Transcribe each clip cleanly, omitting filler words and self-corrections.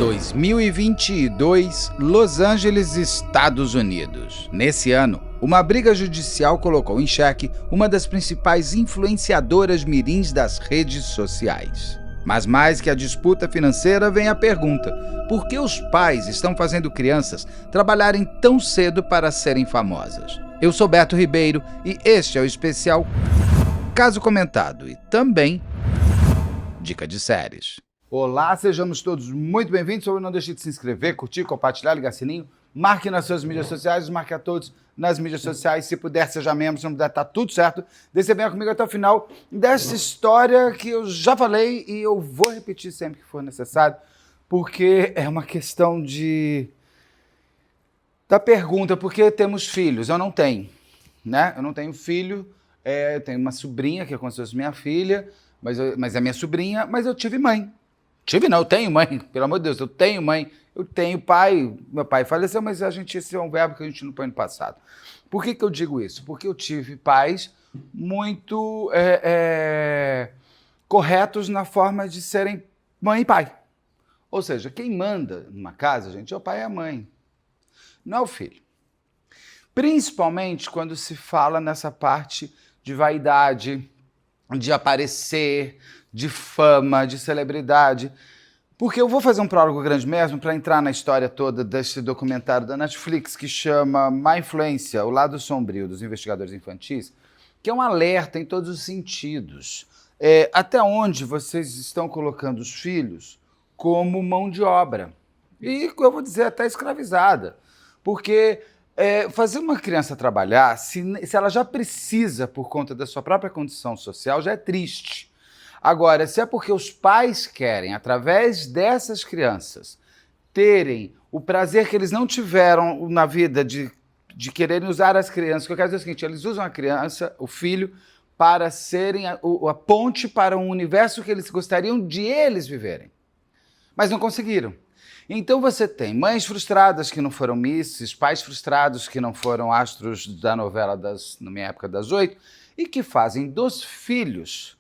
2022, Los Angeles, Estados Unidos. Nesse ano, uma briga judicial colocou em xeque uma das principais influenciadoras mirins das redes sociais. Mas mais que a disputa financeira, vem a pergunta: por que os pais estão fazendo crianças trabalharem tão cedo para serem famosas? Eu sou Beto Ribeiro e este é o especial Caso Comentado e também Dica de Séries. Olá, sejamos todos muito bem-vindos. Não deixe de se inscrever, curtir, compartilhar, ligar sininho. Marque nas suas mídias sociais, marque a todos nas mídias sociais. Se puder, seja membro, se não puder, tá tudo certo. Desça bem comigo até o final dessa história que eu já falei e eu vou repetir sempre que for necessário, porque é uma questão da pergunta, por que temos filhos? Eu não tenho, né? Eu não tenho filho, eu tenho uma sobrinha que é como se fosse minha filha, mas é minha sobrinha, mas eu tive mãe. Eu tenho mãe, pelo amor de Deus, eu tenho mãe, eu tenho pai, meu pai faleceu, mas esse é um verbo que a gente não põe no passado. Por que eu digo isso? Porque eu tive pais muito corretos na forma de serem mãe e pai. Ou seja, quem manda numa casa, gente, é o pai e a mãe, não é o filho. Principalmente quando se fala nessa parte de vaidade, de aparecer, de fama, de celebridade. Porque eu vou fazer um prólogo grande mesmo para entrar na história toda desse documentário da Netflix que chama Má Influência, o lado sombrio dos investigadores infantis, que é um alerta em todos os sentidos. Até onde vocês estão colocando os filhos como mão de obra. E eu vou dizer até escravizada. Porque fazer uma criança trabalhar, se ela já precisa por conta da sua própria condição social, já é triste. Agora, se é porque os pais querem, através dessas crianças, terem o prazer que eles não tiveram na vida de quererem usar as crianças, que eu quero dizer o seguinte, eles usam a criança, o filho, para serem a ponte para um universo que eles gostariam de eles viverem, mas não conseguiram. Então você tem mães frustradas que não foram misses, pais frustrados que não foram astros da novela na minha época das 8, e que fazem dos filhos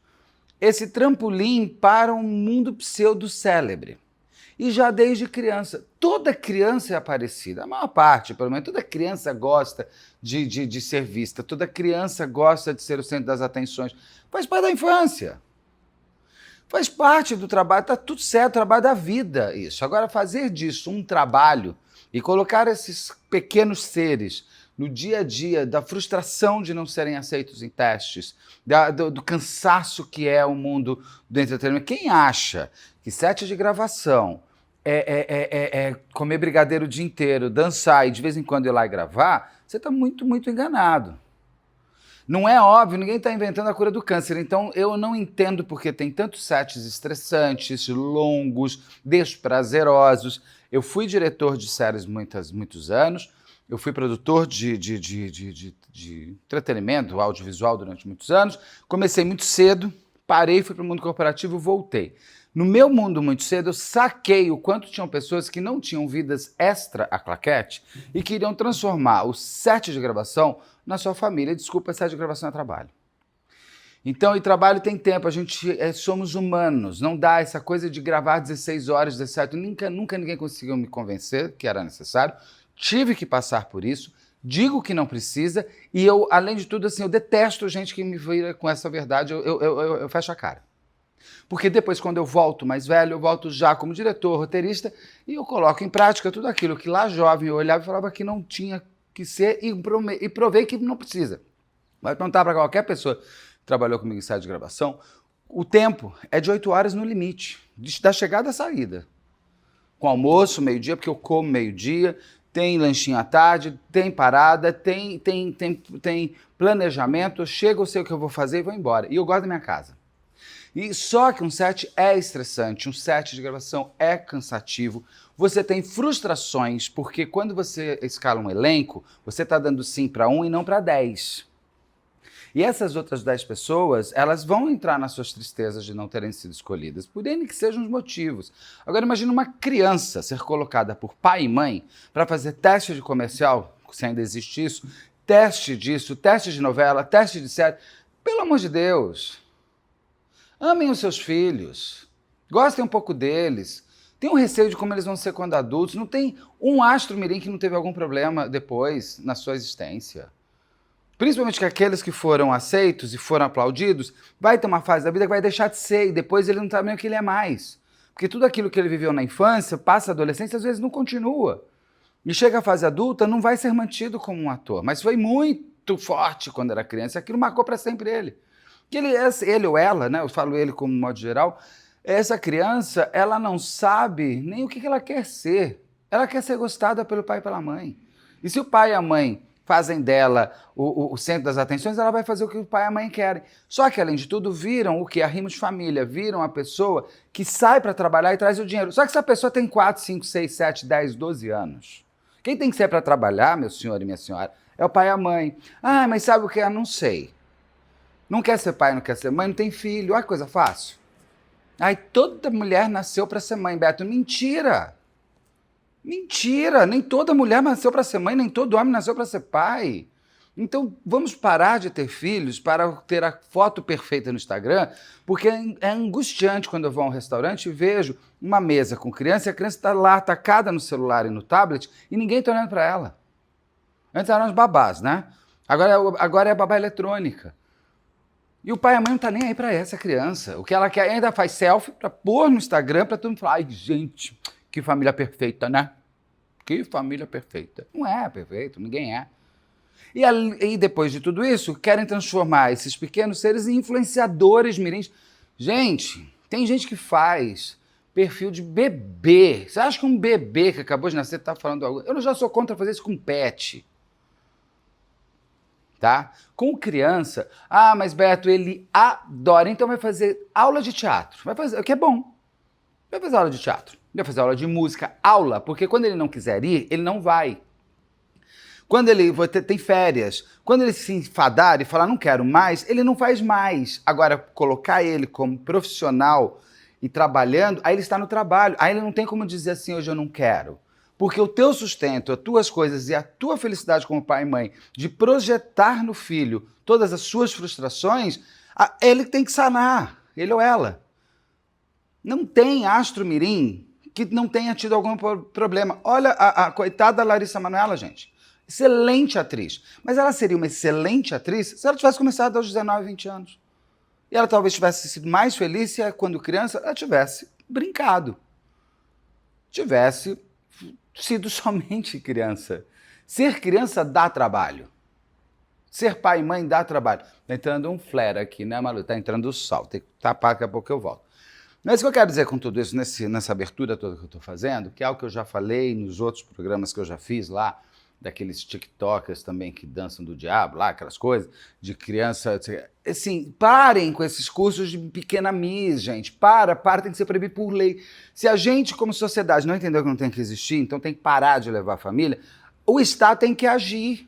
esse trampolim para um mundo pseudo-célebre. E já desde criança, toda criança é aparecida, a maior parte, pelo menos, toda criança gosta de ser vista, toda criança gosta de ser o centro das atenções. Faz parte da infância. Faz parte do trabalho, está tudo certo, trabalho da vida isso. Agora, fazer disso um trabalho e colocar esses pequenos seres no dia a dia da frustração de não serem aceitos em testes, do cansaço que é o mundo do entretenimento. Quem acha que set de gravação comer brigadeiro o dia inteiro, dançar e de vez em quando ir lá e gravar, você está muito, muito enganado. Não é óbvio, ninguém está inventando a cura do câncer, então eu não entendo porque tem tantos sets estressantes, longos, desprazerosos. Eu fui diretor de séries muitos anos, eu fui produtor de entretenimento audiovisual durante muitos anos, comecei muito cedo, parei, fui para o mundo corporativo, voltei. No meu mundo muito cedo, eu saquei o quanto tinham pessoas que não tinham vidas extra a claquete e queriam transformar o set de gravação na sua família. Desculpa, set de gravação é trabalho. Então, e trabalho tem tempo, a gente somos humanos, não dá essa coisa de gravar 16 horas, 17, nunca ninguém conseguiu me convencer que era necessário. Tive que passar por isso, digo que não precisa, e eu, além de tudo, assim, eu detesto gente que me vira com essa verdade, eu fecho a cara. Porque depois, quando eu volto mais velho, eu volto já como diretor, roteirista, e eu coloco em prática tudo aquilo que lá jovem eu olhava e falava que não tinha que ser, e provei que não precisa. Vai perguntar para qualquer pessoa que trabalhou comigo em site de gravação, o tempo é de 8 horas no limite, da chegada à saída. Com almoço, meio-dia, porque eu como meio-dia, tem lanchinho à tarde, tem parada, tem planejamento, eu chego, eu sei o que eu vou fazer e vou embora. E eu gosto da minha casa. E só que um set é estressante, um set de gravação é cansativo, você tem frustrações, porque quando você escala um elenco, você está dando sim para 1 e não para 10. E essas outras 10 pessoas, elas vão entrar nas suas tristezas de não terem sido escolhidas, por N que sejam os motivos. Agora imagina uma criança ser colocada por pai e mãe para fazer teste de comercial, se ainda existe isso, teste disso, teste de novela, teste de série. Pelo amor de Deus, amem os seus filhos, gostem um pouco deles, Tem um receio de como eles vão ser quando adultos. Não tem um astro mirim que não teve algum problema depois na sua existência. Principalmente que aqueles que foram aceitos e foram aplaudidos, vai ter uma fase da vida que vai deixar de ser e depois ele não sabe nem o que ele é mais. Porque tudo aquilo que ele viveu na infância, passa a adolescência, às vezes não continua. E chega à fase adulta, não vai ser mantido como um ator. Mas foi muito forte quando era criança, aquilo marcou para sempre ele. Que ele ou ela, né, eu falo ele como modo geral, essa criança, ela não sabe nem o que ela quer ser. Ela quer ser gostada pelo pai e pela mãe. E se o pai e a mãe fazem dela o centro das atenções, ela vai fazer o que o pai e a mãe querem. Só que, além de tudo, viram o que? Arrimo de família, viram a pessoa que sai para trabalhar e traz o dinheiro. Só que essa pessoa tem 4, 5, 6, 7, 10, 12 anos. Quem tem que ser para trabalhar, meu senhor e minha senhora, é o pai e a mãe. Ah, mas sabe o que é? Não sei. Não quer ser pai, não quer ser mãe, não tem filho. Olha que coisa fácil. Ai, toda mulher nasceu para ser mãe, Beto. Mentira! Mentira! Nem toda mulher nasceu para ser mãe, nem todo homem nasceu para ser pai. Então, vamos parar de ter filhos para ter a foto perfeita no Instagram, porque é angustiante quando eu vou a um restaurante e vejo uma mesa com criança e a criança está lá atacada no celular e no tablet e ninguém está olhando para ela. Antes eram as babás, né? Agora é a babá eletrônica. E o pai e a mãe não tá nem aí para essa criança. O que ela quer ainda faz selfie para pôr no Instagram para todo mundo falar: ai, gente, que família perfeita, né? Que família perfeita. Não é perfeito, ninguém é. E depois de tudo isso, querem transformar esses pequenos seres em influenciadores mirins. Gente, tem gente que faz perfil de bebê. Você acha que um bebê que acabou de nascer está falando algo? Eu já sou contra fazer isso com pet. Tá? Com criança, mas Beto, ele adora, então vai fazer aula de teatro. Vai fazer, o que é bom. Vai fazer aula de teatro, vai fazer aula de música, aula, porque quando ele não quiser ir, ele não vai. Quando ele tem férias, quando ele se enfadar e falar não quero mais, ele não faz mais. Agora, colocar ele como profissional e trabalhando, aí ele está no trabalho. Aí ele não tem como dizer assim, hoje eu não quero. Porque o teu sustento, as tuas coisas e a tua felicidade como pai e mãe de projetar no filho todas as suas frustrações, ele tem que sanar, ele ou ela. Não tem astro mirim que não tenha tido algum problema. Olha a coitada Larissa Manoela, gente. Excelente atriz. Mas ela seria uma excelente atriz se ela tivesse começado aos 19, 20 anos. E ela talvez tivesse sido mais feliz se, quando criança, ela tivesse brincado. Tivesse sido somente criança. Ser criança dá trabalho. Ser pai e mãe dá trabalho. Tá entrando um flare aqui, né, Malu? Tá entrando o sol. Tem que tapar, daqui a pouco eu volto. Mas o que eu quero dizer com tudo isso, nessa abertura toda que eu estou fazendo, que é algo que eu já falei nos outros programas que eu já fiz lá, daqueles tiktokers também que dançam do diabo lá, aquelas coisas, de criança... Assim, parem com esses cursos de pequena miss, gente. Tem que ser proibido por lei. Se a gente, como sociedade, não entendeu que não tem que existir, então tem que parar de levar a família, o Estado tem que agir.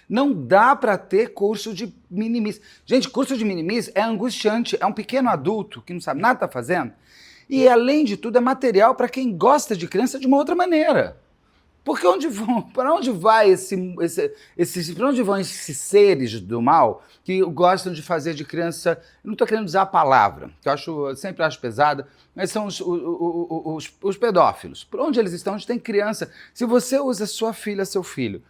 Não dá para ter curso de minimis. Gente, curso de minimis é angustiante. É um pequeno adulto que não sabe nada que está fazendo. E, além de tudo, é material para quem gosta de criança de uma outra maneira. Porque para onde vão esses seres do mal que gostam de fazer de criança? Eu não estou querendo usar a palavra, que eu sempre acho pesada, mas são os pedófilos. Por onde eles estão? Onde tem criança. Se você usa sua filha, seu filho,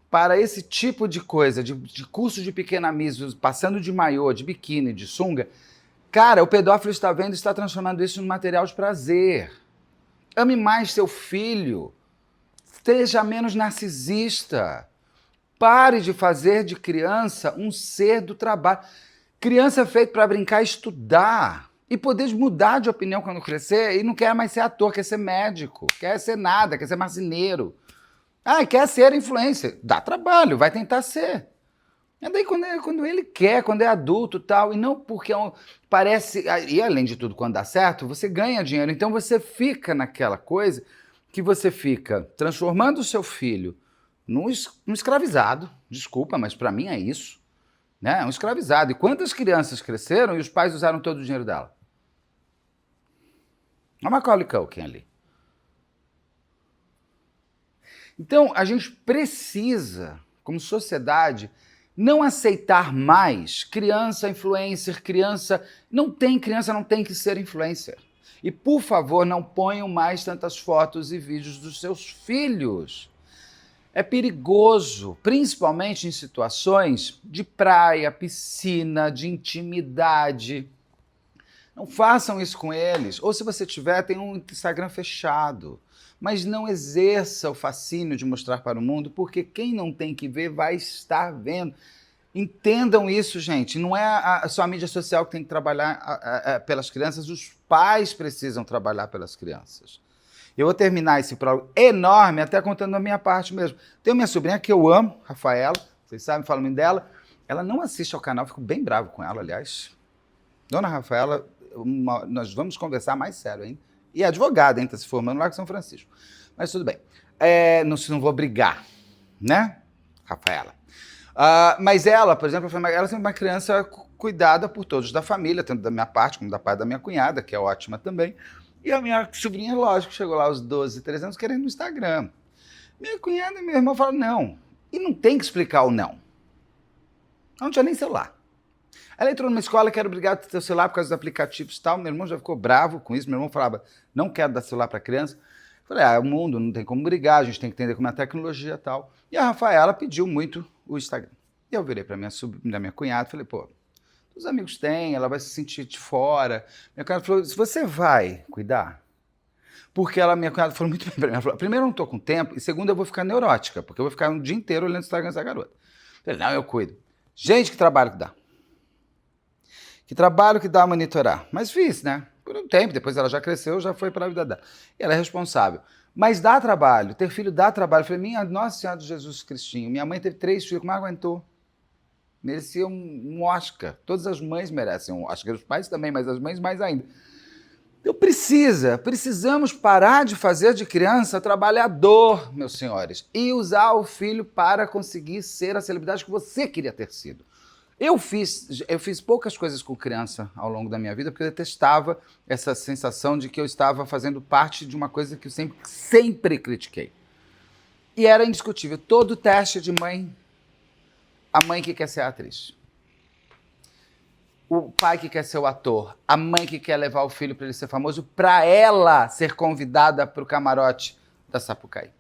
para esse tipo de coisa, de curso de pequena miss, passando de maiô, de biquíni, de sunga, cara, o pedófilo está vendo e está transformando isso num material de prazer. Ame mais seu filho. Seja menos narcisista. Pare de fazer de criança um ser do trabalho. Criança é feita para brincar e estudar. E poder mudar de opinião quando crescer e não quer mais ser ator, quer ser médico, quer ser nada, quer ser marceneiro. Quer ser influencer. Dá trabalho, vai tentar ser. E daí quando ele quer, quando é adulto e tal, e não porque parece... E além de tudo, quando dá certo, você ganha dinheiro. Então você fica naquela coisa que você fica transformando o seu filho num escravizado. Desculpa, mas para mim é isso. Né? Um escravizado. E quantas crianças cresceram e os pais usaram todo o dinheiro dela? Olha a Macaulay Culkin ali. Então, a gente precisa, como sociedade, não aceitar mais criança influencer, criança não tem que ser influencer. E, por favor, não ponham mais tantas fotos e vídeos dos seus filhos. É perigoso, principalmente em situações de praia, piscina, de intimidade. Não façam isso com eles. Ou se você tiver, tem um Instagram fechado. Mas não exerça o fascínio de mostrar para o mundo, porque quem não tem que ver vai estar vendo. Entendam isso, gente. Não é só a mídia social que tem que trabalhar pelas crianças, os pais precisam trabalhar pelas crianças. Eu vou terminar esse prólogo enorme, até contando a minha parte mesmo. Tenho minha sobrinha que eu amo, Rafaela, vocês sabem, falam muito dela. Ela não assiste ao canal, fico bem bravo com ela, aliás. Dona Rafaela, nós vamos conversar mais sério, hein? E é advogada, hein? Está se formando lá com São Francisco. Mas tudo bem. Não vou brigar, né, Rafaela? Mas ela, por exemplo, ela sempre é uma criança cuidada por todos da família, tanto da minha parte como da parte da minha cunhada, que é ótima também. E a minha sobrinha, lógico, chegou lá aos 12, 13 anos querendo no Instagram. Minha cunhada e meu irmão falaram não. E não tem que explicar o não. Ela não tinha nem celular. Ela entrou numa escola que era obrigada a ter celular por causa dos aplicativos e tal. Meu irmão já ficou bravo com isso. Meu irmão falava, não quero dar celular para criança. Eu falei, o mundo não tem como brigar, a gente tem que entender como é a tecnologia e tal. E a Rafaela pediu muito o Instagram. E eu virei para minha cunhada e falei, pô, os amigos têm, ela vai se sentir de fora. Minha cunhada falou, se você vai cuidar, porque minha cunhada falou muito bem para mim, ela falou, primeiro eu não estou com tempo, e segundo eu vou ficar neurótica, porque eu vou ficar um dia inteiro olhando o Instagram dessa garota. Eu falei, não, eu cuido. Gente, que trabalho que dá. Que trabalho que dá a monitorar. Mas fiz, né? Por um tempo, depois ela já cresceu, já foi para a vida dela. E ela é responsável. Mas dá trabalho, ter filho dá trabalho. Eu falei, minha Nossa Senhora de Jesus Cristinho, minha mãe teve 3 filhos, como aguentou? Merecia um Oscar. Todas as mães merecem um Oscar, os pais também, mas as mães mais ainda. Então precisamos parar de fazer de criança trabalhador, meus senhores, e usar o filho para conseguir ser a celebridade que você queria ter sido. Eu fiz poucas coisas com criança ao longo da minha vida, porque eu detestava essa sensação de que eu estava fazendo parte de uma coisa que eu sempre critiquei. E era indiscutível. Todo teste de mãe, a mãe que quer ser atriz. O pai que quer ser o ator. A mãe que quer levar o filho para ele ser famoso, para ela ser convidada para o camarote da Sapucaí.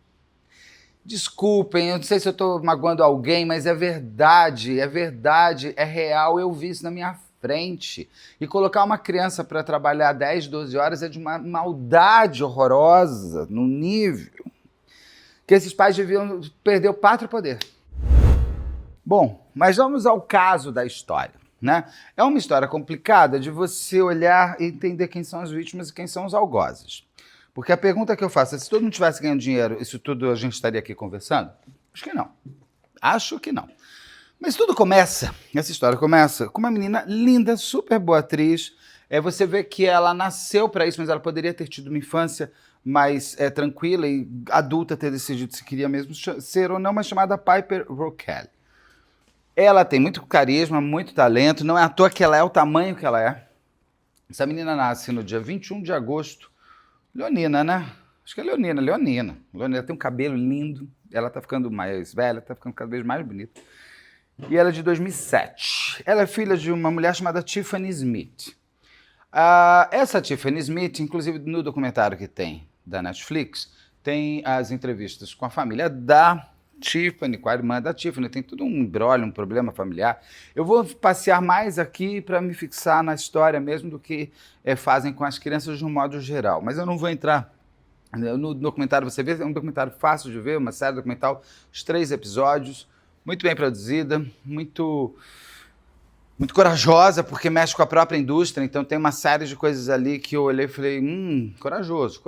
Desculpem, eu não sei se eu estou magoando alguém, mas é verdade, é real, eu vi isso na minha frente. E colocar uma criança para trabalhar 10, 12 horas é de uma maldade horrorosa, num nível que esses pais deviam perder o pátrio poder. Bom, mas vamos ao caso da história, né? É uma história complicada de você olhar e entender quem são as vítimas e quem são os algozes. Porque a pergunta que eu faço é, se todo mundo tivesse ganhando dinheiro, isso tudo a gente estaria aqui conversando? Acho que não. Acho que não. Mas tudo começa, essa história começa com uma menina linda, super boa atriz. Você vê que ela nasceu para isso, mas ela poderia ter tido uma infância mais tranquila e adulta, ter decidido se queria mesmo ser ou não, mas chamada Piper Rockell. Ela tem muito carisma, muito talento, não é à toa que ela é o tamanho que ela é. Essa menina nasce no dia 21 de agosto. Leonina, né? Acho que é Leonina. Leonina tem um cabelo lindo. Ela tá ficando mais velha, tá ficando cada vez mais bonita. E ela é de 2007. Ela é filha de uma mulher chamada Tiffany Smith. Essa Tiffany Smith, inclusive no documentário que tem da Netflix, tem as entrevistas com a família da Tiffany, com a irmã da Tiffany. Tem tudo um imbróglio, um problema familiar. Eu vou passear mais aqui para me fixar na história mesmo do que fazem com as crianças de um modo geral. Mas eu não vou entrar no documentário. Você vê, é um documentário fácil de ver, uma série documental, os 3 episódios, muito bem produzida, muito corajosa, porque mexe com a própria indústria, então tem uma série de coisas ali que eu olhei e falei, corajoso.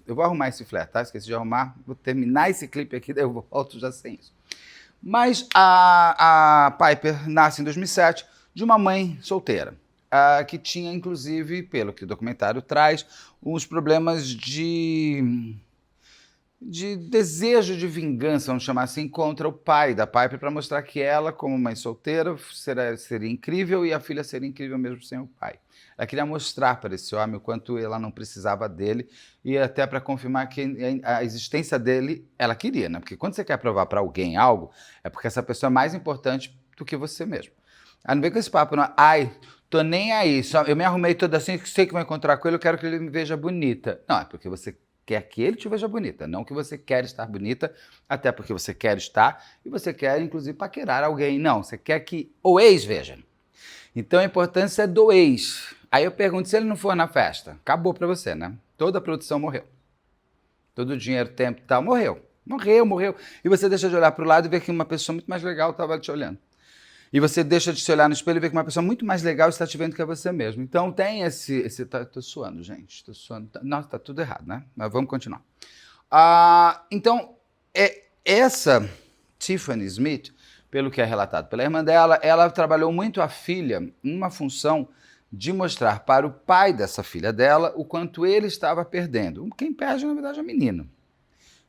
Eu vou arrumar esse flare, tá? Esqueci de arrumar, vou terminar esse clipe aqui, daí eu volto já sem isso. Mas a Piper nasce em 2007 de uma mãe solteira, que tinha, inclusive, pelo que o documentário traz, uns problemas de desejo de vingança, vamos chamar assim, contra o pai da Piper, para mostrar que ela, como mãe solteira, seria incrível e a filha seria incrível mesmo sem o pai. Ela queria mostrar para esse homem o quanto ela não precisava dele e até para confirmar que a existência dele, ela queria, né? Porque quando você quer provar para alguém algo, é porque essa pessoa é mais importante do que você mesmo. Não vem com esse papo, não. tô nem aí, eu me arrumei toda assim, sei que vou encontrar com ele, eu quero que ele me veja bonita. Não, é porque você quer que ele te veja bonita, não que você quer estar bonita, até porque você quer estar e você quer, inclusive, paquerar alguém. Não, você quer que o ex veja. Então a importância é do ex. Aí eu pergunto, se ele não for na festa, acabou pra você, né? Toda a produção morreu. Todo o dinheiro, tempo e tal, morreu. Morreu. E você deixa de olhar pro lado e ver que uma pessoa muito mais legal estava te olhando. E você deixa de se olhar no espelho e ver que uma pessoa muito mais legal está te vendo que é você mesmo. Então tem tô suando, gente. Tô suando. Nossa, tá tudo errado, né? Mas vamos continuar. Então, essa Tiffany Smith, pelo que é relatado pela irmã dela, ela trabalhou muito a filha numa função de mostrar para o pai dessa filha dela o quanto ele estava perdendo. Quem perde, na verdade, é o menino,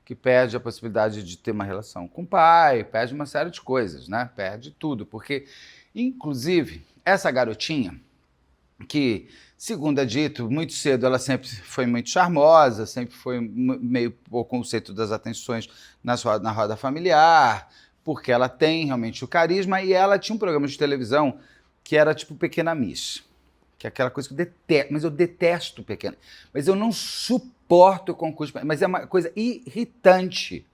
que perde a possibilidade de ter uma relação com o pai, perde uma série de coisas, né? Perde tudo, porque, inclusive, essa garotinha, que, segundo é dito, muito cedo ela sempre foi muito charmosa, sempre foi meio o conceito das atenções na roda familiar, porque ela tem realmente o carisma, e ela tinha um programa de televisão que era tipo Pequena Miss, que é aquela coisa que eu detesto, mas eu detesto Pequena, mas eu não suporto o concurso, mas é uma coisa irritante.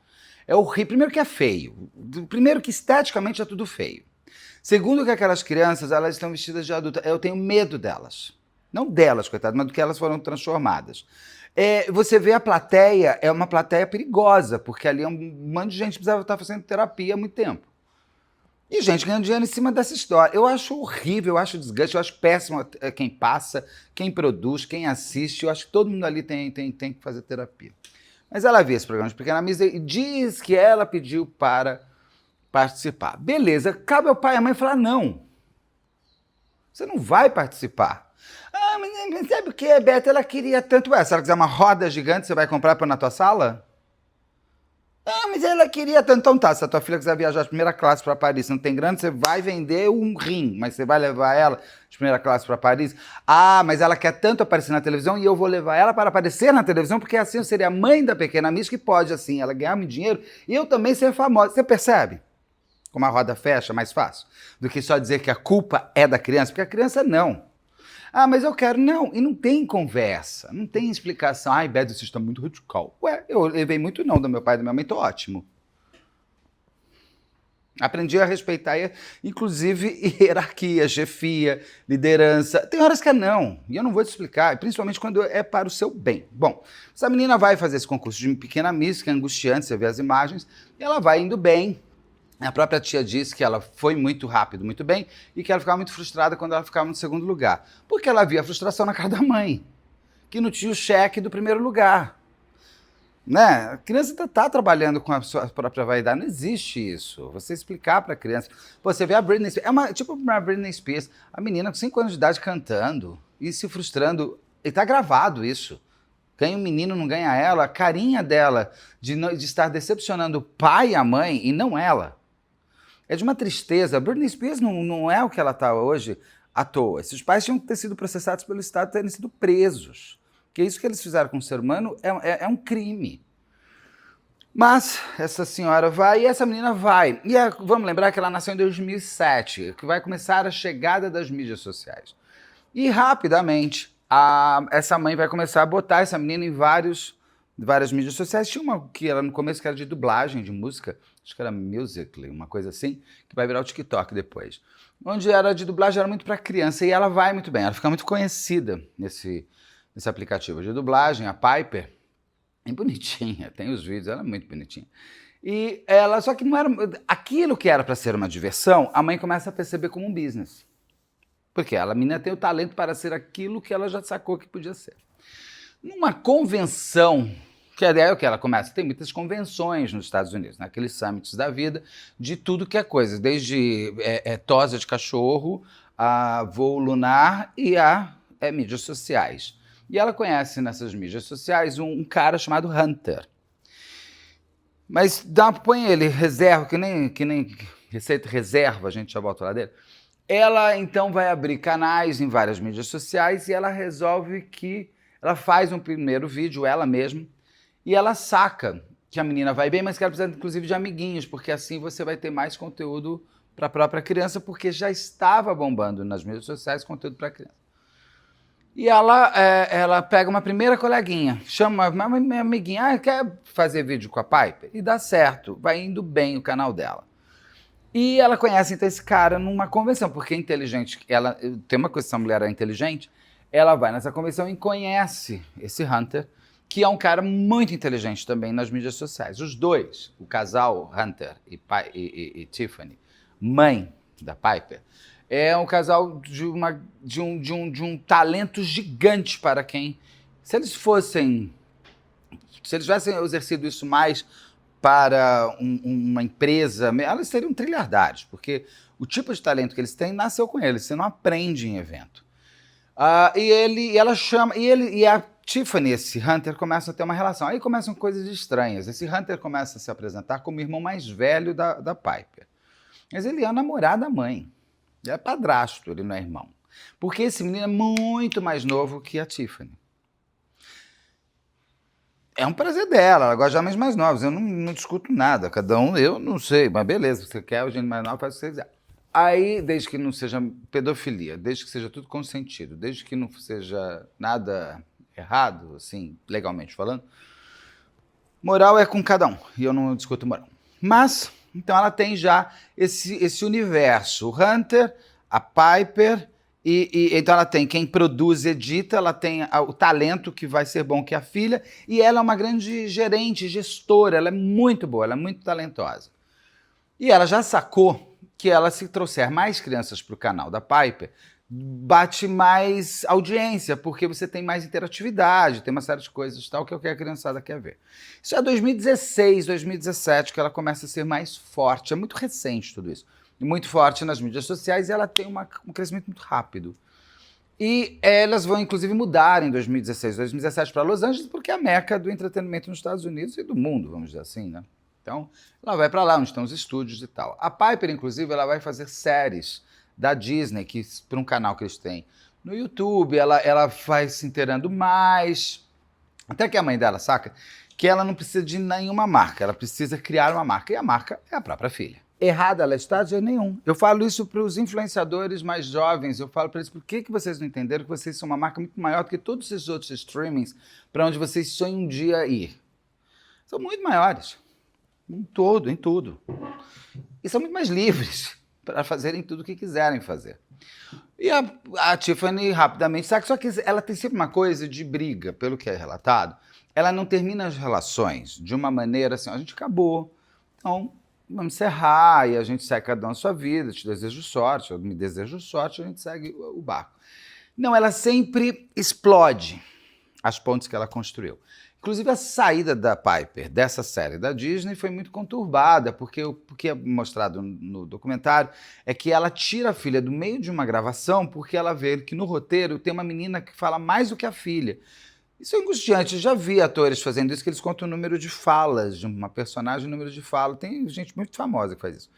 É horrível. Primeiro que é feio, primeiro que esteticamente é tudo feio. Segundo que aquelas crianças, elas estão vestidas de adulta, eu tenho medo delas. Não delas, coitadas, mas do que elas foram transformadas. Você vê a plateia, é uma plateia perigosa, porque ali é um monte de gente que precisava estar fazendo terapia há muito tempo. E gente ganhando dinheiro em cima dessa história. Eu acho horrível, eu acho desgaste, eu acho péssimo quem passa, quem produz, quem assiste. Eu acho que todo mundo ali tem que fazer terapia. Mas ela vê esse programa de Pequena Miss e diz que ela pediu para participar. Beleza, cabe ao pai e à mãe falar não. Você não vai participar. Mas sabe o que, Beto? Ela queria tanto. Se ela quiser uma roda gigante, você vai comprar para na tua sala? Mas ela queria tanto. Então tá, se a tua filha quiser viajar de primeira classe para Paris, não tem grana, você vai vender um rim, mas você vai levar ela de primeira classe para Paris? Mas ela quer tanto aparecer na televisão e eu vou levar ela para aparecer na televisão, porque assim eu seria a mãe da Pequena Miss, que pode, assim, ela ganhar muito dinheiro e eu também ser famosa. Você percebe como a roda fecha mais fácil? Do que só dizer que a culpa é da criança, porque a criança não. Mas eu quero. Não, e não tem conversa, não tem explicação. Beto, você está muito radical. Eu levei muito não do meu pai e da minha mãe, tô ótimo. Aprendi a respeitar, inclusive, hierarquia, chefia, liderança. Tem horas que é não, e eu não vou te explicar, principalmente quando é para o seu bem. Bom, essa menina vai fazer esse concurso de Pequena Miss, que é angustiante, você vê as imagens, e ela vai indo bem. A própria tia disse que ela foi muito rápido, muito bem, e que ela ficava muito frustrada quando ela ficava no segundo lugar. Porque ela via a frustração na cara da mãe, que não tinha o cheque do primeiro lugar. Né? A criança está trabalhando com a sua própria vaidade, não existe isso. Você explicar para a criança. Você vê a Britney Spears, tipo a Britney Spears, a menina com 5 anos de idade cantando e se frustrando. E está gravado isso. Ganha um menino, não ganha ela. A carinha dela de estar decepcionando o pai e a mãe, e não ela. É de uma tristeza. A Britney Spears não é o que ela está hoje à toa. Esses pais tinham que ter sido processados pelo Estado e terem sido presos. Porque isso que eles fizeram com o ser humano é um crime. Mas essa senhora vai e essa menina vai. E vamos lembrar que ela nasceu em 2007, que vai começar a chegada das mídias sociais. E rapidamente, essa mãe vai começar a botar essa menina em várias mídias sociais. Tinha uma que era no começo que era de dublagem de música, acho que era Musical.ly, uma coisa assim, que vai virar o TikTok depois. Onde era de dublagem, era muito para criança, e ela vai muito bem, ela fica muito conhecida nesse aplicativo de dublagem, a Piper, é bonitinha, tem os vídeos, ela é muito bonitinha. E ela, só que não era aquilo que era para ser uma diversão, a mãe começa a perceber como um business. Porque a menina tem o talento para ser aquilo que ela já sacou que podia ser. Numa convenção, que é o que ela começa, tem muitas convenções nos Estados Unidos, naqueles summits da vida, de tudo que é coisa, desde tosa de cachorro, a voo lunar e a mídias sociais. E ela conhece nessas mídias sociais um cara chamado Hunter. Mas põe ele, reserva, que nem receita reserva, a gente já volta lá dele. Ela então vai abrir canais em várias mídias sociais e ela resolve que ela faz um primeiro vídeo, ela mesma, e ela saca que a menina vai bem, mas que ela precisa inclusive de amiguinhos, porque assim você vai ter mais conteúdo para a própria criança, porque já estava bombando nas mídias sociais conteúdo para criança. E ela pega uma primeira coleguinha, chama uma amiguinha, quer fazer vídeo com a Piper? E dá certo, vai indo bem o canal dela. E ela conhece então esse cara numa convenção, porque é inteligente, ela tem uma coisa, essa mulher é inteligente, ela vai nessa convenção e conhece esse Hunter, que é um cara muito inteligente também nas mídias sociais. Os dois, o casal Hunter e Tiffany, mãe da Piper, é um casal de um talento gigante para quem, se eles tivessem exercido isso mais para uma empresa, elas seriam trilhardários, porque o tipo de talento que eles têm nasceu com eles, você não aprende em evento. E a Tiffany, esse Hunter, começa a ter uma relação. Aí começam coisas estranhas. Esse Hunter começa a se apresentar como o irmão mais velho da Piper. Mas ele é o namorado da mãe. Ele é padrasto, ele não é irmão. Porque esse menino é muito mais novo que a Tiffany. É um prazer dela, ela gosta de homens mais novos. Eu não discuto nada, cada um, eu não sei, mas beleza, você quer o gente mais novo, faz o que você quiser. Aí, desde que não seja pedofilia, desde que seja tudo consentido, desde que não seja nada errado, assim, legalmente falando, moral é com cada um, e eu não discuto moral. Mas, então ela tem já esse universo, o Hunter, a Piper, então ela tem quem produz, edita, ela tem o talento que vai ser bom, que é a filha, e ela é uma grande gerente, gestora, ela é muito boa, ela é muito talentosa. E ela já sacou que ela, se trouxer mais crianças para o canal da Piper, bate mais audiência, porque você tem mais interatividade, tem uma série de coisas tal, que é o que a criançada quer ver. Isso é 2016, 2017, que ela começa a ser mais forte. É muito recente tudo isso. E muito forte nas mídias sociais, e ela tem um crescimento muito rápido. E elas vão, inclusive, mudar em 2016, 2017 para Los Angeles, porque é a meca do entretenimento nos Estados Unidos e do mundo, vamos dizer assim, né? Então, ela vai para lá, onde estão os estúdios e tal. A Piper, inclusive, ela vai fazer séries da Disney, para um canal que eles têm no YouTube, ela vai se inteirando mais. Até que a mãe dela saca que ela não precisa de nenhuma marca, ela precisa criar uma marca, e a marca é a própria filha. Errada ela está de jeito nenhum. Eu falo isso para os influenciadores mais jovens, eu falo para eles, por que vocês não entenderam que vocês são uma marca muito maior do que todos esses outros streamings para onde vocês sonham um dia ir? São muito maiores. Em tudo. E são muito mais livres para fazerem tudo o que quiserem fazer. E a Tiffany rapidamente sabe, só que ela tem sempre uma coisa de briga, pelo que é relatado. Ela não termina as relações de uma maneira assim, a gente acabou, então vamos encerrar, e a gente segue cada um a sua vida, te desejo sorte, eu me desejo sorte, a gente segue o barco. Não, ela sempre explode as pontes que ela construiu. Inclusive, a saída da Piper dessa série da Disney foi muito conturbada, porque o que é mostrado no documentário é que ela tira a filha do meio de uma gravação porque ela vê que no roteiro tem uma menina que fala mais do que a filha. Isso é angustiante. Eu já vi atores fazendo isso, que eles contam o número de falas de uma personagem, o número de falas. Tem gente muito famosa que faz isso.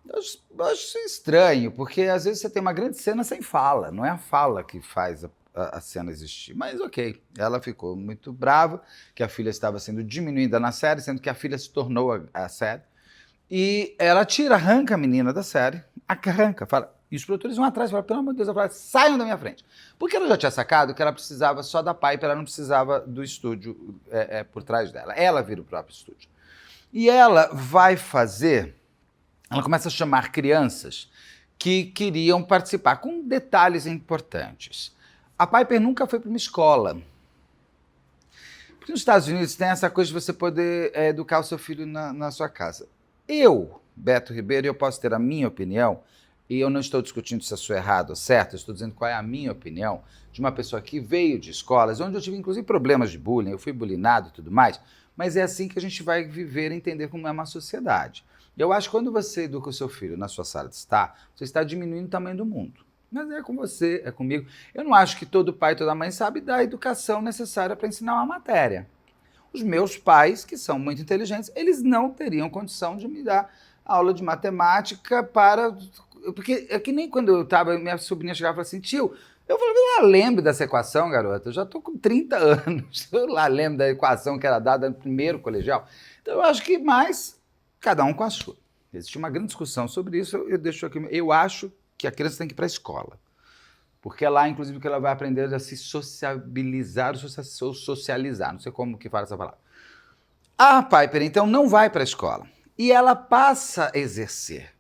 Eu acho estranho, porque às vezes você tem uma grande cena sem fala, não é a fala que faz a cena existir. Mas ok, ela ficou muito brava que a filha estava sendo diminuída na série, sendo que a filha se tornou a série. E ela arranca a menina da série, arranca, fala. E os produtores vão atrás e falam, pelo amor de Deus, ela fala, saiam da minha frente. Porque ela já tinha sacado que ela precisava só da Piper, ela não precisava do estúdio por trás dela. Ela vira o próprio estúdio. E ela começa a chamar crianças que queriam participar, com detalhes importantes. A Piper nunca foi para uma escola. Porque nos Estados Unidos tem essa coisa de você poder educar o seu filho na sua casa. Eu, Beto Ribeiro, eu posso ter a minha opinião, e eu não estou discutindo se isso é errado ou certo, eu estou dizendo qual é a minha opinião de uma pessoa que veio de escolas, onde eu tive inclusive problemas de bullying, eu fui bulinado e tudo mais, mas é assim que a gente vai viver e entender como é uma sociedade. Eu acho que quando você educa o seu filho na sua sala de estar, você está diminuindo o tamanho do mundo. Mas é com você, é comigo. Eu não acho que todo pai e toda mãe sabe da educação necessária para ensinar uma matéria. Os meus pais, que são muito inteligentes, eles não teriam condição de me dar aula de matemática para... Porque é que nem quando eu estava, minha sobrinha chegava e falava assim, tio, eu falei, eu lá lembro dessa equação, garota, eu já estou com 30 anos, eu lá lembro da equação que era dada no primeiro colegial. Então eu acho que mais, cada um com a sua. Existe uma grande discussão sobre isso, eu deixo aqui. Eu acho que a criança tem que ir para a escola. Porque é lá, inclusive, que ela vai aprender a se sociabilizar ou socializar. Não sei como que fala essa palavra. A Piper, então, não vai para a escola. E ela passa a exercer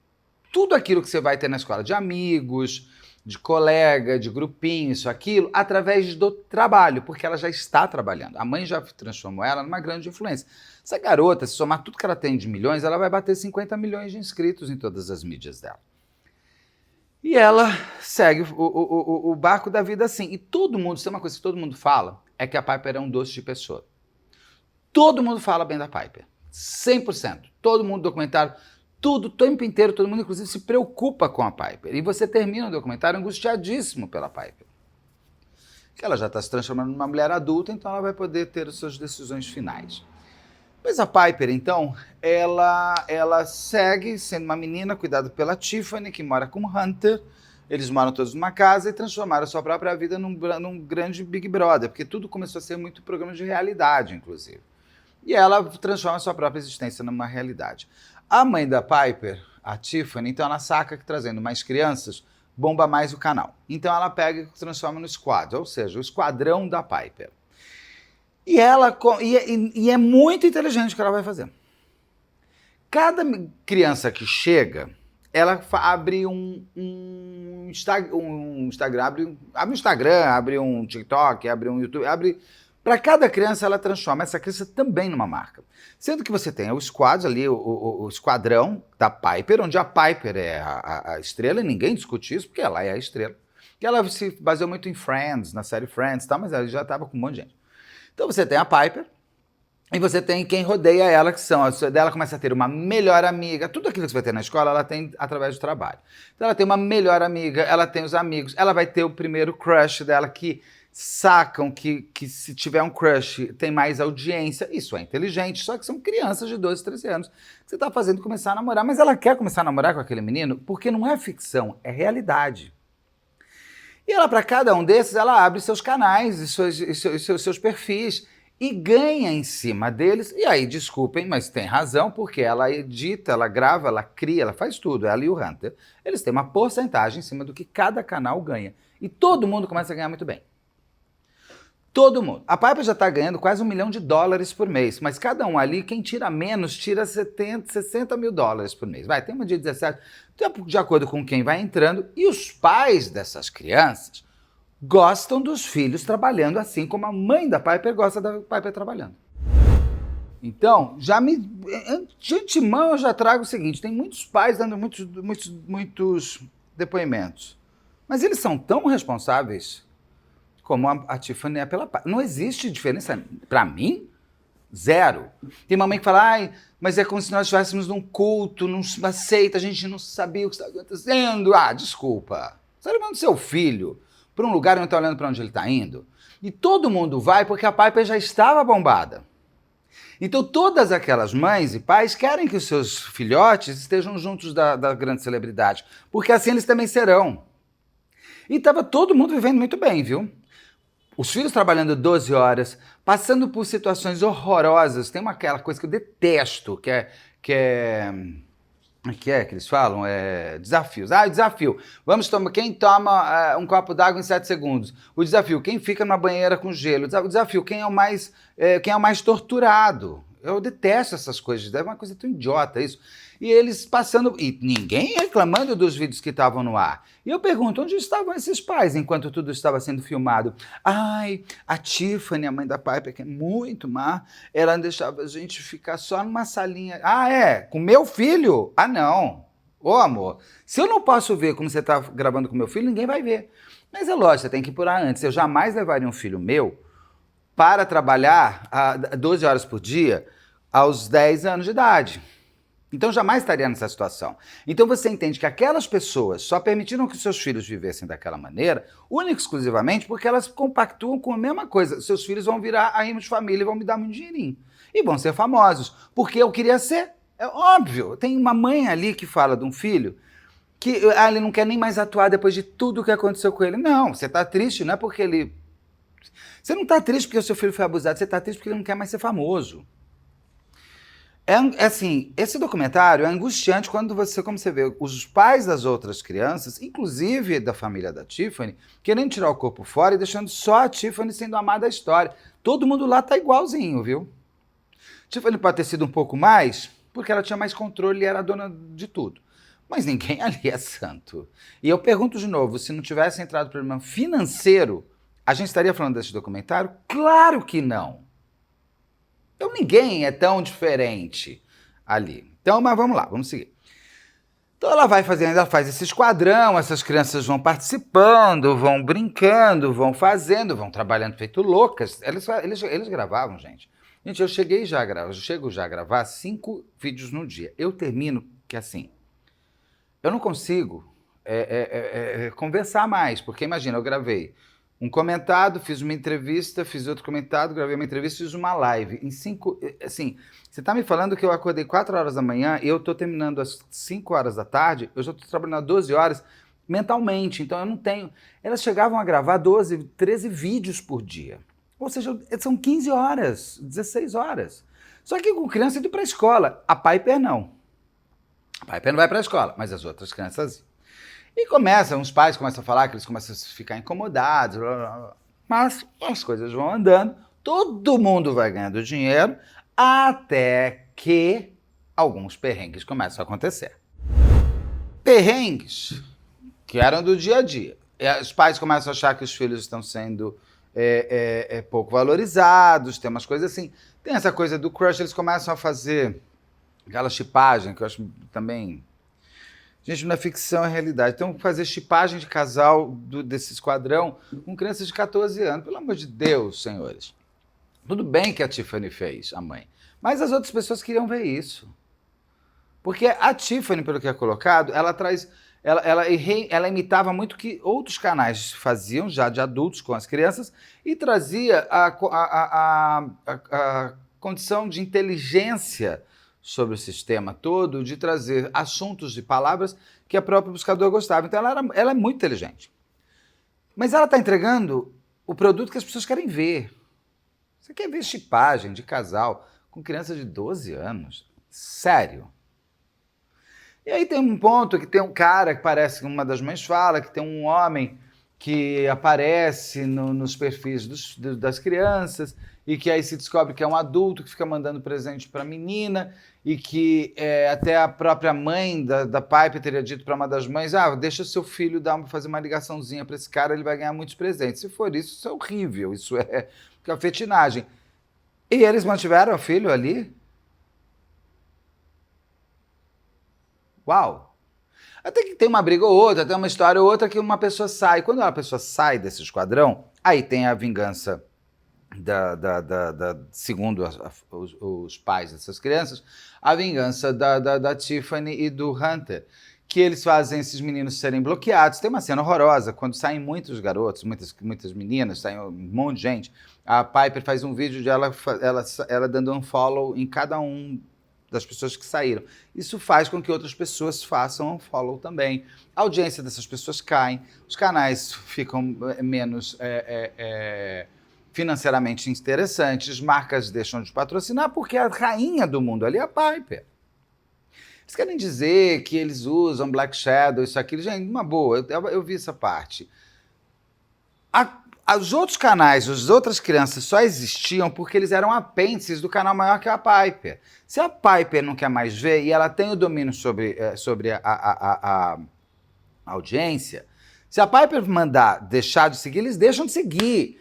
tudo aquilo que você vai ter na escola, de amigos, de colega, de grupinho, isso, aquilo, através do trabalho, porque ela já está trabalhando. A mãe já transformou ela numa grande influência. Essa garota, se somar tudo que ela tem de milhões, ela vai bater 50 milhões de inscritos em todas as mídias dela. E ela segue o barco da vida assim. E todo mundo, se é uma coisa que todo mundo fala, é que a Piper é um doce de pessoa. Todo mundo fala bem da Piper. 100%. Todo mundo documentário, tudo, o tempo inteiro, todo mundo inclusive se preocupa com a Piper. E você termina o documentário angustiadíssimo pela Piper. Porque ela já está se transformando numa mulher adulta, então ela vai poder ter as suas decisões finais. Mas a Piper, então, ela segue sendo uma menina cuidada pela Tiffany, que mora com o Hunter. Eles moram todos numa casa e transformaram a sua própria vida num grande Big Brother, porque tudo começou a ser muito programa de realidade, inclusive. E ela transforma a sua própria existência numa realidade. A mãe da Piper, a Tiffany, então ela saca que trazendo mais crianças, bomba mais o canal. Então ela pega e transforma no squad, ou seja, o esquadrão da Piper. E é muito inteligente o que ela vai fazer. Cada criança que chega, ela abre um Instagram, abre um TikTok, abre um YouTube, para cada criança ela transforma essa criança também numa marca. Sendo que você tem o squad ali, o esquadrão da Piper, onde a Piper é a estrela, e ninguém discute isso, porque ela é a estrela. E ela se baseou muito em Friends, na série Friends, mas ela já estava com um monte de gente. Então você tem a Piper, e você tem quem rodeia ela, que são, ela começa a ter uma melhor amiga, tudo aquilo que você vai ter na escola, ela tem através do trabalho. Então ela tem uma melhor amiga, ela tem os amigos, ela vai ter o primeiro crush dela, que sacam que se tiver um crush tem mais audiência, isso é inteligente, só que são crianças de 12, 13 anos, que você está fazendo começar a namorar, mas ela quer começar a namorar com aquele menino porque não é ficção, é realidade. E ela, para cada um desses, ela abre seus canais e seus perfis e ganha em cima deles. E aí, desculpem, mas tem razão, porque ela edita, ela grava, ela cria, ela faz tudo, ela e o Hunter. Eles têm uma porcentagem em cima do que cada canal ganha. E todo mundo começa a ganhar muito bem. Todo mundo. A Piper já está ganhando quase $1 milhão por mês, mas cada um ali, quem tira menos, tira 60 mil dólares por mês. Vai, tem uma de 17, de acordo com quem vai entrando. E os pais dessas crianças gostam dos filhos trabalhando, assim como a mãe da Piper gosta da Piper trabalhando. Então, de antemão eu já trago o seguinte, tem muitos pais dando muitos depoimentos, mas eles são tão responsáveis como a Tiffany é pela Piper. Não existe diferença, para mim, zero. Tem uma mãe que fala, ai, mas é como se nós estivéssemos num culto, numa seita, a gente não sabia o que está acontecendo. Ah, desculpa. Você está levando seu filho para um lugar e não está olhando para onde ele está indo? E todo mundo vai porque a Piper já estava bombada. Então todas aquelas mães e pais querem que os seus filhotes estejam juntos da grande celebridade, porque assim eles também serão. E estava todo mundo vivendo muito bem, viu? Os filhos trabalhando 12 horas, passando por situações horrorosas. Tem aquela coisa que eu detesto, que eles falam? Desafios. Ah, o desafio. Quem toma um copo d'água em 7 segundos? O desafio, quem fica na banheira com gelo? O desafio, quem é o mais torturado? Eu detesto essas coisas, é uma coisa tão idiota isso. E eles passando, e ninguém reclamando dos vídeos que estavam no ar. E eu pergunto, onde estavam esses pais enquanto tudo estava sendo filmado? Ai, a Tiffany, a mãe da Piper, que é muito má, ela deixava a gente ficar só numa salinha. Ah, é? Com meu filho? Ah, não. Ô, amor, se eu não posso ver como você está gravando com meu filho, ninguém vai ver. Mas é lógico, você tem que apurar antes. Eu jamais levaria um filho meu para trabalhar 12 horas por dia aos 10 anos de idade. Então jamais estaria nessa situação. Então você entende que aquelas pessoas só permitiram que seus filhos vivessem daquela maneira, única e exclusivamente porque elas compactuam com a mesma coisa. Seus filhos vão virar arrimo de família e vão me dar muito dinheirinho. E vão ser famosos, porque eu queria ser. É óbvio. Tem uma mãe ali que fala de um filho que ele não quer nem mais atuar depois de tudo o que aconteceu com ele. Não, você está triste, não é porque ele... Você não está triste porque o seu filho foi abusado, você está triste porque ele não quer mais ser famoso. Assim, esse documentário é angustiante quando você, como você vê, os pais das outras crianças, inclusive da família da Tiffany, querendo tirar o corpo fora e deixando só a Tiffany sendo amada da história. Todo mundo lá tá igualzinho, viu? Tiffany pode ter sido um pouco mais, porque ela tinha mais controle e era dona de tudo. Mas ninguém ali é santo. E eu pergunto de novo, se não tivesse entrado problema financeiro, a gente estaria falando desse documentário? Claro que não. Então ninguém é tão diferente ali. Então, mas vamos lá, vamos seguir. Então ela vai fazendo, ela faz esse esquadrão, essas crianças vão participando, vão brincando, vão fazendo, vão trabalhando feito loucas. Eles gravavam, gente. Gente, eu chego já a gravar 5 vídeos no dia. Eu termino que assim, eu não consigo conversar mais, porque imagina, eu gravei um comentado, fiz uma entrevista, fiz outro comentado, gravei uma entrevista, fiz uma live. Em 5, assim, você tá me falando que eu acordei 4 horas da manhã e eu tô terminando às 5 horas da tarde, eu já tô trabalhando 12 horas mentalmente, então eu não tenho... Elas chegavam a gravar 12, 13 vídeos por dia. Ou seja, são 15 horas, 16 horas. Só que com criança indo pra escola. A Piper não. A Piper não vai pra escola, mas as outras crianças... E os pais começam a falar que eles começam a ficar incomodados, blá, blá, blá. Mas as coisas vão andando, todo mundo vai ganhando dinheiro, até que alguns perrengues começam a acontecer. Perrengues que eram do dia a dia. Os pais começam a achar que os filhos estão sendo pouco valorizados, tem umas coisas assim. Tem essa coisa do crush, eles começam a fazer aquela chipagem, que eu acho também... Gente, não é ficção, é realidade. Então, fazer chipagem de casal desse esquadrão com crianças de 14 anos. Pelo amor de Deus, senhores. Tudo bem que a Tiffany fez, a mãe. Mas as outras pessoas queriam ver isso. Porque a Tiffany, pelo que é colocado, ela traz... Ela imitava muito o que outros canais faziam, já de adultos com as crianças, e trazia a condição de inteligência sobre o sistema todo, de trazer assuntos e palavras que a própria buscadora gostava. Então ela é muito inteligente. Mas ela está entregando o produto que as pessoas querem ver. Você quer ver chipagem de casal com criança de 12 anos? Sério? E aí tem um ponto que tem um cara que parece que uma das mães fala, que tem um homem que aparece nos perfis das crianças e que aí se descobre que é um adulto que fica mandando presente para a menina e que até a própria mãe da Piper teria dito para uma das mães, deixa seu filho fazer uma ligaçãozinha para esse cara, ele vai ganhar muitos presentes. Se for isso, isso é horrível, isso é cafetinagem. E eles mantiveram o filho ali? Uau! Até que tem uma briga ou outra, tem uma história ou outra que uma pessoa sai. Quando uma pessoa sai desse esquadrão, aí tem a vingança segundo os pais dessas crianças, a vingança da Tiffany e do Hunter, que eles fazem esses meninos serem bloqueados. Tem uma cena horrorosa, quando saem muitos garotos, muitas meninas, saem um monte de gente, a Piper faz um vídeo de ela dando um follow em cada um das pessoas que saíram. Isso faz com que outras pessoas façam um follow também. A audiência dessas pessoas cai, os canais ficam menos financeiramente interessantes, as marcas deixam de patrocinar, porque a rainha do mundo ali é a Piper. Eles querem dizer que eles usam Black Shadow, isso, aquilo. Gente, uma boa, eu vi essa parte. Os outros canais, as outras crianças só existiam porque eles eram apêndices do canal maior que a Piper. Se a Piper não quer mais ver e ela tem o domínio sobre a audiência, se a Piper mandar deixar de seguir, eles deixam de seguir.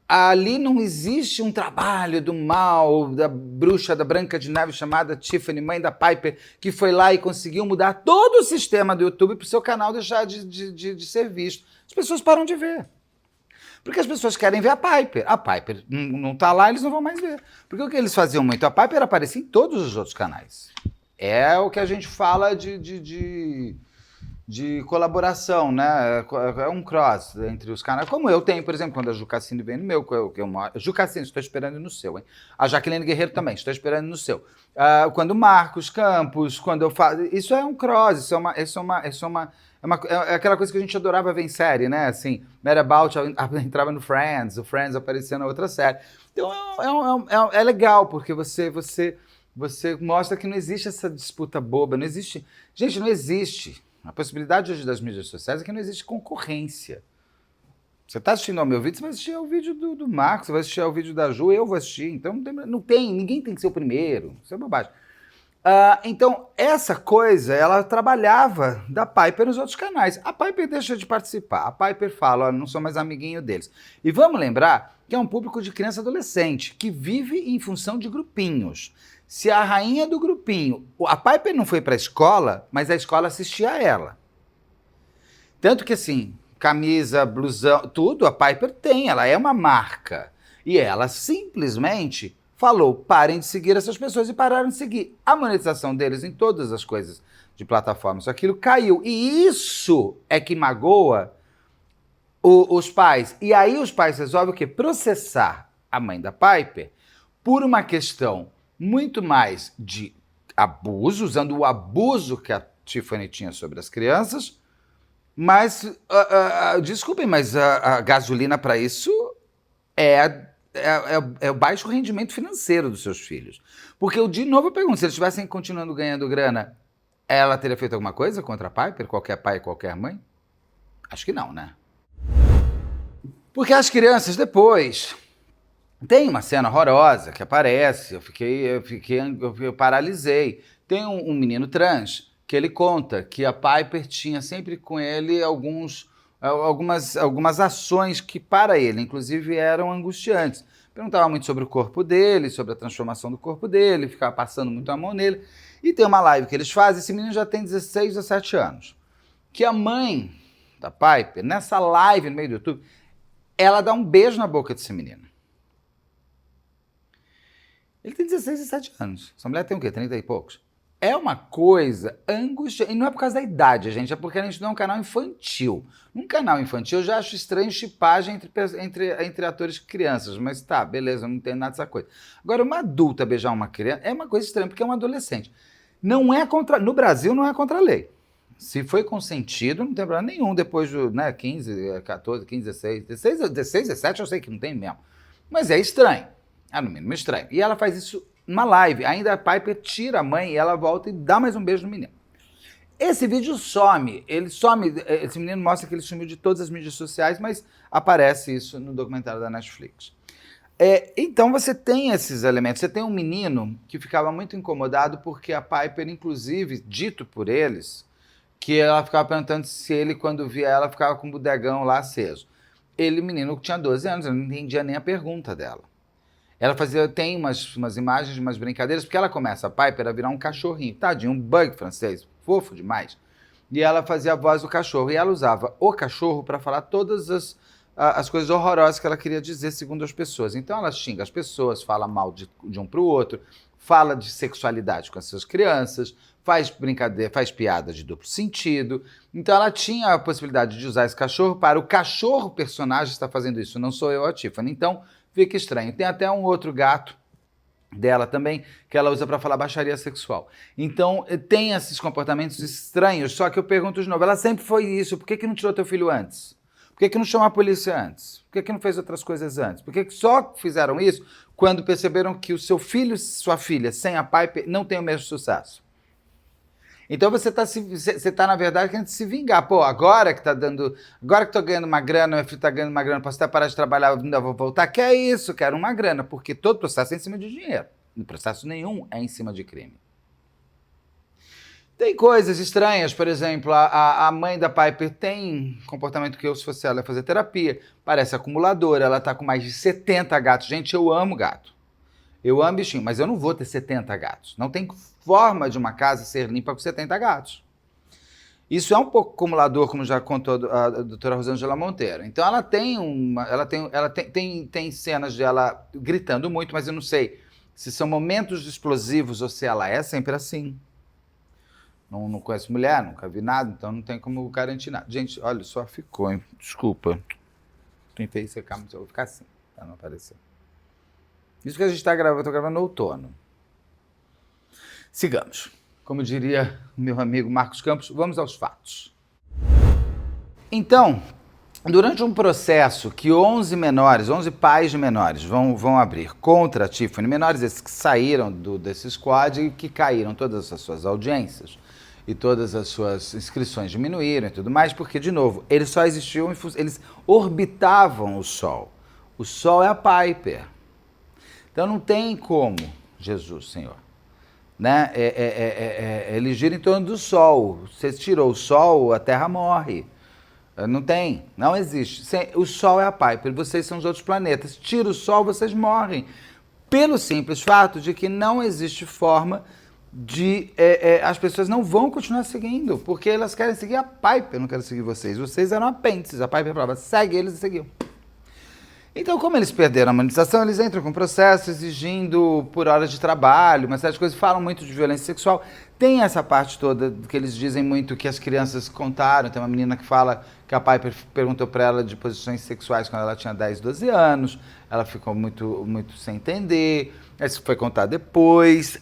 Ali não existe um trabalho do mal, da bruxa da Branca de Neve chamada Tiffany, mãe da Piper, que foi lá e conseguiu mudar todo o sistema do YouTube para o seu canal deixar de ser visto. As pessoas param de ver. Porque as pessoas querem ver a Piper. A Piper não tá lá, eles não vão mais ver. Porque o que eles faziam muito? A Piper aparecia em todos os outros canais. É o que a gente fala de colaboração, né? É um cross entre os canais. Como eu tenho, por exemplo, quando a Ju Cassini vem no meu, Ju Cassini, estou esperando no seu, hein? A Jaqueline Guerreiro também, estou esperando no seu. Quando o Marcos Campos, quando eu faço... Isso é um cross, é aquela coisa que a gente adorava ver em série, né? Assim, Mad About entrava no Friends, o Friends aparecia na outra série. Então é legal, porque você você mostra que não existe essa disputa boba, não existe... Gente, não existe. A possibilidade hoje das mídias sociais é que não existe concorrência. Você está assistindo ao meu vídeo, você vai assistir ao vídeo do Marcos, você vai assistir ao vídeo da Ju, eu vou assistir. Então ninguém tem que ser o primeiro. Isso é bobagem. Então, essa coisa, ela trabalhava da Piper nos outros canais. A Piper deixa de participar. A Piper fala, não sou mais amiguinho deles. E vamos lembrar que é um público de criança e adolescente, que vive em função de grupinhos. Se a rainha do grupinho... A Piper não foi para a escola, mas a escola assistia a ela. Tanto que, assim, camisa, blusão, tudo, a Piper tem. Ela é uma marca. E ela simplesmente... falou, parem de seguir essas pessoas e pararam de seguir. A monetização deles em todas as coisas de plataformas, aquilo caiu. E isso é que magoa os pais. E aí os pais resolvem o quê? Processar a mãe da Piper por uma questão muito mais de abuso, usando o abuso que a Tiffany tinha sobre as crianças. Mas, desculpem, mas a gasolina para isso é o baixo rendimento financeiro dos seus filhos. Porque, de novo, eu pergunto, se eles estivessem continuando ganhando grana, ela teria feito alguma coisa contra a Piper? Qualquer pai, qualquer mãe? Acho que não, né? Porque as crianças, depois... Tem uma cena horrorosa que aparece, eu paralisei. Tem um menino trans que ele conta que a Piper tinha sempre com ele algumas ações que para ele, inclusive, eram angustiantes. Perguntava muito sobre o corpo dele, sobre a transformação do corpo dele, ficava passando muito a mão nele. E tem uma live que eles fazem, esse menino já tem 16, 17 anos, que a mãe da Piper, nessa live no meio do YouTube, ela dá um beijo na boca desse menino. Ele tem 16, 17 anos. Essa mulher tem o quê? 30 e poucos. É uma coisa angustiante. E não é por causa da idade, gente. É porque a gente não é um canal infantil. Num canal infantil, eu já acho estranho chipagem entre atores e crianças. Mas tá, beleza, não tem nada dessa coisa. Agora, uma adulta beijar uma criança é uma coisa estranha, porque é um adolescente. Não é contra... No Brasil, não é contra a lei. Se foi consentido, não tem problema nenhum. Depois do 15, 14, 15, 16, 17 eu sei que não tem mesmo. Mas é estranho. É no mínimo estranho. E ela faz isso numa live. Ainda a Piper tira a mãe e ela volta e dá mais um beijo no menino. Esse vídeo some. Ele some. Esse menino mostra que ele sumiu de todas as mídias sociais, mas aparece isso no documentário da Netflix. Então você tem esses elementos. Você tem um menino que ficava muito incomodado porque a Piper, inclusive, dito por eles, que ela ficava perguntando se ele, quando via ela, ficava com o bodegão lá aceso. Ele, menino, tinha 12 anos, eu não entendia nem a pergunta dela. Ela tem umas imagens, umas brincadeiras, porque ela começa, a Piper, a virar um cachorrinho. Tadinho, um bug francês, fofo demais. E ela fazia a voz do cachorro. E ela usava o cachorro para falar todas as coisas horrorosas que ela queria dizer, segundo as pessoas. Então ela xinga as pessoas, fala mal de um para o outro, fala de sexualidade com as suas crianças, faz brincadeira, faz piada de duplo sentido. Então ela tinha a possibilidade de usar esse cachorro para o cachorro personagem estar fazendo isso, não sou eu, a Tiffany. Então fica estranho. Tem até um outro gato dela também, que ela usa para falar baixaria sexual. Então, tem esses comportamentos estranhos, só que eu pergunto de novo, ela sempre foi isso, por que não tirou teu filho antes? Por que não chamou a polícia antes? Por que não fez outras coisas antes? Por que só fizeram isso quando perceberam que o seu filho e sua filha, sem a Piper, não tem o mesmo sucesso? Então você tá, na verdade, querendo se vingar. Pô, agora que tô ganhando uma grana, meu filho tá ganhando uma grana, posso até parar de trabalhar, ainda vou voltar. Que é isso, quero uma grana, porque todo processo é em cima de dinheiro. No processo nenhum é em cima de crime. Tem coisas estranhas, por exemplo, a mãe da Piper tem comportamento que eu, se fosse ela, ia fazer terapia, parece acumuladora, ela tá com mais de 70 gatos. Gente, eu amo gato. Eu amo bichinho, mas eu não vou ter 70 gatos. Não tem forma de uma casa ser limpa com 70 gatos. Isso é um pouco acumulador, como já contou a doutora Rosângela Monteiro. Então ela tem cenas dela gritando muito, mas eu não sei se são momentos explosivos ou se ela é sempre assim. Não conheço mulher, nunca vi nada, então não tem como garantir nada. Gente, olha, só ficou, hein? Desculpa. Tentei secar, mas eu vou ficar assim, pra não aparecer. Isso que a gente está gravando, eu tô gravando no outono. Sigamos. Como diria meu amigo Marcos Campos, vamos aos fatos. Então, durante um processo que 11 pais de menores vão abrir contra a Tiffany, menores esses que saíram desse squad e que caíram todas as suas audiências e todas as suas inscrições diminuíram e tudo mais, porque, de novo, eles só existiam, eles orbitavam o Sol. O Sol é a Piper. Então não tem como, Jesus, Senhor, né? Ele gira em torno do Sol. Você tirou o Sol, a Terra morre. Não tem, não existe. O Sol é a Piper, vocês são os outros planetas. Tira o Sol, vocês morrem. Pelo simples fato de que não existe forma de... as pessoas não vão continuar seguindo, porque elas querem seguir a Piper, não querem seguir vocês. Vocês eram apêndices, a Piper falava, segue eles e seguiu. Então, como eles perderam a monetização, eles entram com processo exigindo por horas de trabalho, uma série de coisas, falam muito de violência sexual. Tem essa parte toda que eles dizem muito que as crianças contaram. Tem uma menina que fala que a Piper perguntou para ela de posições sexuais quando ela tinha 10, 12 anos. Ela ficou muito, muito sem entender. Isso foi contar depois.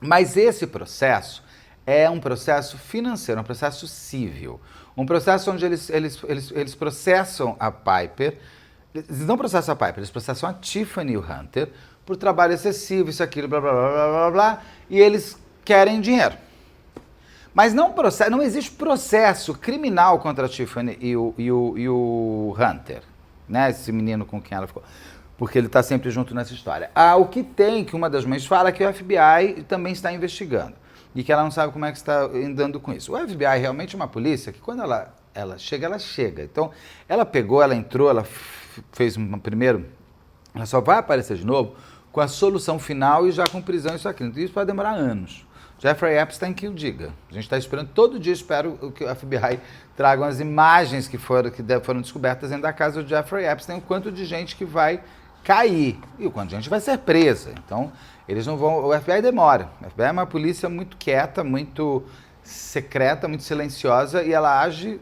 Mas esse processo é um processo financeiro, um processo civil. Um processo onde eles processam a Piper, eles não processam a Piper, eles processam a Tiffany e o Hunter por trabalho excessivo, isso, aquilo, blá, blá, blá, blá, blá, blá, e eles querem dinheiro. Mas não existe processo criminal contra a Tiffany e o Hunter, né? Esse menino com quem ela ficou, porque ele está sempre junto nessa história. O que tem, que uma das mães fala, é que o FBI também está investigando. E que ela não sabe como é que está andando com isso. O FBI realmente é uma polícia que quando ela chega, ela chega. Então, ela pegou, ela entrou, ela fez um primeiro, ela só vai aparecer de novo com a solução final e já com prisão e isso aqui. Então, isso vai demorar anos. Jeffrey Epstein que o diga. A gente está esperando, todo dia espero que o FBI tragam as imagens que foram descobertas dentro da casa do Jeffrey Epstein, o quanto de gente que vai cair e o quanto de gente vai ser presa. Então, eles não vão... O FBI demora. O FBI é uma polícia muito quieta, muito secreta, muito silenciosa e ela age,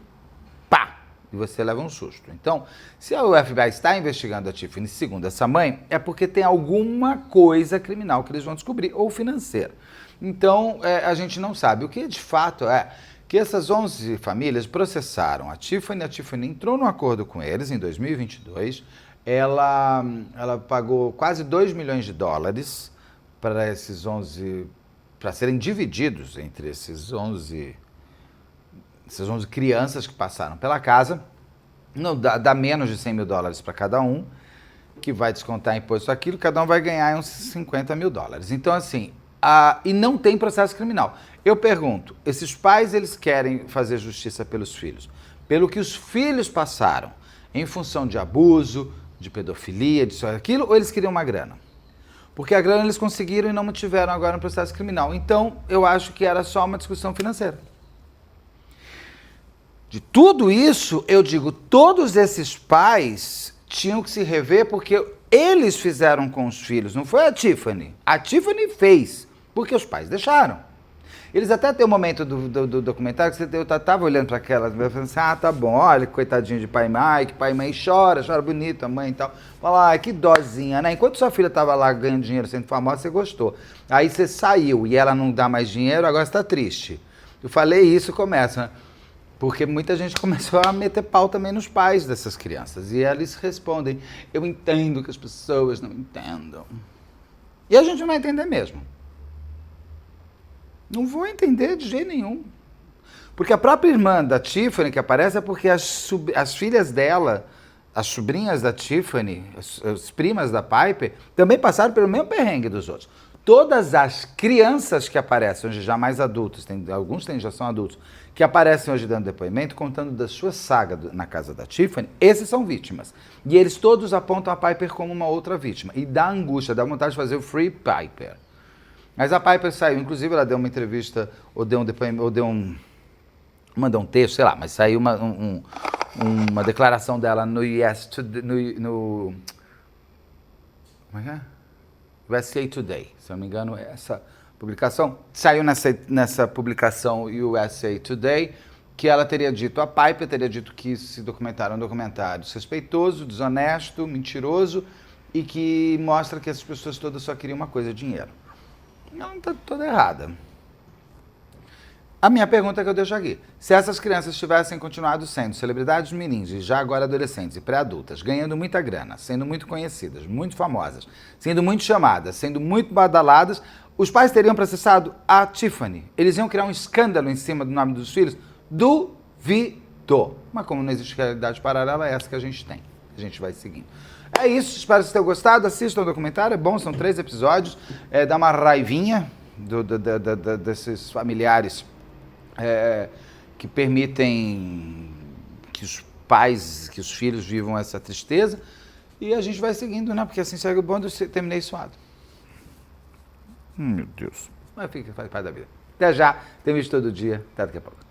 pá, e você leva um susto. Então, se o FBI está investigando a Tiffany, segundo essa mãe, é porque tem alguma coisa criminal que eles vão descobrir, ou financeira. Então, a gente não sabe. O que de fato é que essas 11 famílias processaram a Tiffany entrou num acordo com eles em 2022, ela pagou quase 2 milhões de dólares para esses 11, para serem divididos entre essas 11 crianças que passaram pela casa. Não dá menos de 100 mil dólares para cada um, que vai descontar imposto aquilo, cada um vai ganhar uns 50 mil dólares. Então, assim, e não tem processo criminal. Eu pergunto, esses pais, eles querem fazer justiça pelos filhos, pelo que os filhos passaram, em função de abuso, de pedofilia, disso aquilo, ou eles queriam uma grana? Porque a grana eles conseguiram e não tiveram agora no processo criminal. Então, eu acho que era só uma discussão financeira. De tudo isso, eu digo, todos esses pais tinham que se rever porque eles fizeram com os filhos, não foi a Tiffany. A Tiffany fez, porque os pais deixaram. Eles até tem um momento do documentário que eu estava olhando para aquela, falando assim, tá bom, olha, coitadinho de pai e mãe, que pai e mãe chora bonito, a mãe e tal. Fala, que dozinha, né? Enquanto sua filha estava lá ganhando dinheiro, sendo famosa, você gostou. Aí você saiu e ela não dá mais dinheiro, agora você está triste. Eu falei isso, começa, né? Porque muita gente começou a meter pau também nos pais dessas crianças. E eles respondem, eu entendo que as pessoas não entendam. E a gente não vai entender mesmo. Não vou entender de jeito nenhum. Porque a própria irmã da Tiffany que aparece é porque as filhas dela, as sobrinhas da Tiffany, as primas da Piper, também passaram pelo mesmo perrengue dos outros. Todas as crianças que aparecem hoje, já mais adultos, alguns já são adultos, que aparecem hoje dando depoimento, contando da sua saga na casa da Tiffany, esses são vítimas. E eles todos apontam a Piper como uma outra vítima. E dá angústia, dá vontade de fazer o Free Piper. Mas a Piper saiu, inclusive ela deu uma entrevista, ou deu um depoimento, mandou um texto, sei lá, mas saiu uma declaração dela no como é que é? USA Today, se não me engano, essa publicação. Saiu nessa publicação USA Today que ela teria dito, a Piper teria dito que esse documentário é um documentário desrespeitoso, desonesto, mentiroso e que mostra que essas pessoas todas só queriam uma coisa, dinheiro. Ela não está toda errada. A minha pergunta que eu deixo aqui, se essas crianças tivessem continuado sendo celebridades mirins, e já agora adolescentes e pré-adultas, ganhando muita grana, sendo muito conhecidas, muito famosas, sendo muito chamadas, sendo muito badaladas, os pais teriam processado a Tiffany. Eles iam criar um escândalo em cima do nome dos filhos? Duvido. Mas como não existe realidade paralela, é essa que a gente tem. A gente vai seguindo. É isso, espero que vocês tenham gostado. Assistam o documentário, é bom, são 3 episódios. Dá uma raivinha desses familiares que permitem que os pais, que os filhos vivam essa tristeza. E a gente vai seguindo, né? Porque assim segue o bonde, eu terminei suado. Meu Deus. Mas faz parte da vida. Até já, tem vídeo todo dia. Até daqui a pouco.